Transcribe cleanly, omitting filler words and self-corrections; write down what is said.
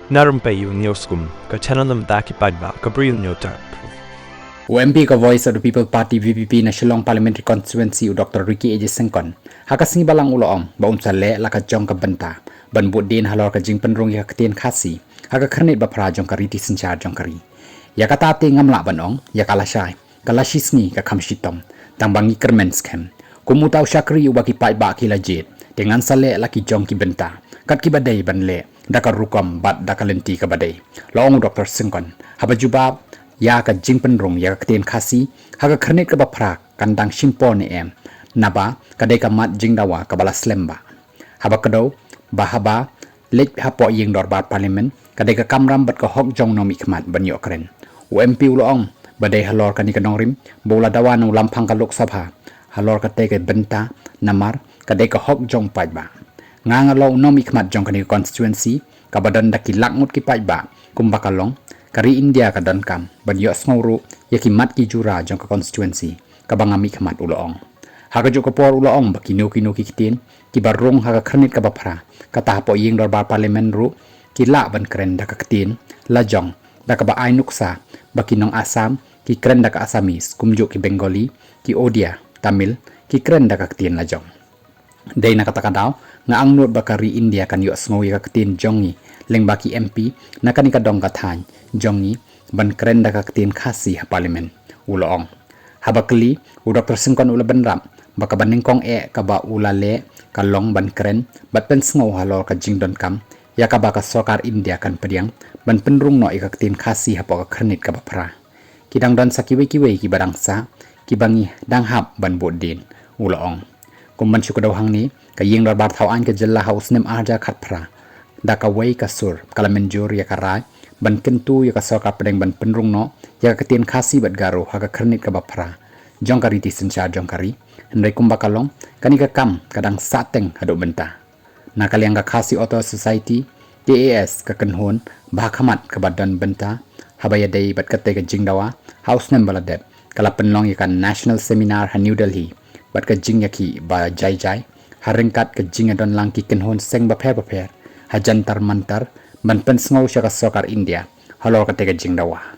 Narum payu neoskum ka chananam daki padba ka bril nyotar. OMP ka Voice of the People Party VPP na Shillong Parliamentary Constituency u Dr. Ricky A.J. Sengkon hakasngi balang uloom ba umsale laka jong ka benta ban budin halor ka jing penrung ya ketien khasi haka kernit ba pra jong ka riti senchar jong kari ya kata te ngamla banong ya kalashai kalashisni ka khamshitom tang bangi kermen scam kumutau syakri u baki pai ba kilajet dengan sale laki jong ki benta kat ki badai banle dakar rukom bat dakalenti ka badai long Dr. Sengkon haba jubab ya ka jing penrung ya ka ketien khasi haka kernit ka ba pra kandang simpo ne em naba kadai ka mat jing dawa ka bala slemba haba kado bahaba lek hapo yeng dorbat parlimen kadai ka kamram bat ka hok jong nomi khmat ban yo kren UMP ulong badai halor ka ni ka nongrim bola dawa no lampang ka lok sabha halor ka te ka benta namar kadai ka hok jong pai ba nganga lo nomi khmat jong ka ni constituency ka badan daki lakngut ki pai ba kumbakalong kari India ka don kam ban yo sngoru yaki mat ki jura jong ka constituency ka bangami khmat ulong haka jo kapor ulong ba kino ki kitin ki barung haka khanit ka bapra ka tapo yeng dor bar parliament ru ki la ban kren da ka kitin la jong da ka ba ai nuksa ba kinong Assam ki kren da ka Assamese kumjo ki Bengali ki Odia Tamil ki kren da ka kitin la jong dei na kata daw nga ang not ba kari India kan yo sngoy ka kitin jongi leng baki MP na kanika dong ka than jongi ban kren da ka kitin khasi ha parliament ulong habakli u Dr. Sengkon ula benram baka banengkong ka ba ulale ka long ban kren bat pen sngo halor ka jingdon kam ya ka ba ka sokar India kan pediang ban penrung no ikaktin khasi hapo ka kernit ka bapra kidang don sakiwe ki barang sa ki bangi dang hap ban bodin ulong kumban syukudaw hang ni ka yeng dor bar thawan ka jella haus nem arja khat pra da ka wei ka sur kala menjur ya ka rai ban kentu ya ka sokar pedeng ban penrung no ya ka tin khasi bat garo ha ka kernit ka bapra jong kari ti sencha jong kari hendai kumbakalong kanika kam kadang sateng hado benta nakaliang ka khasi auto society TAS ka kenhon ba khamat ka badan benta habaya dei bat kate ka jingdawa house nem baladep kala penlong yakan national seminar ha New Delhi bat ka jing yaki ba jai haringkat ka jing adon lang ki kenhon seng ba pher ha jantar mantar ban pen sngo sya ka sokar India halor ka te ka jingdawa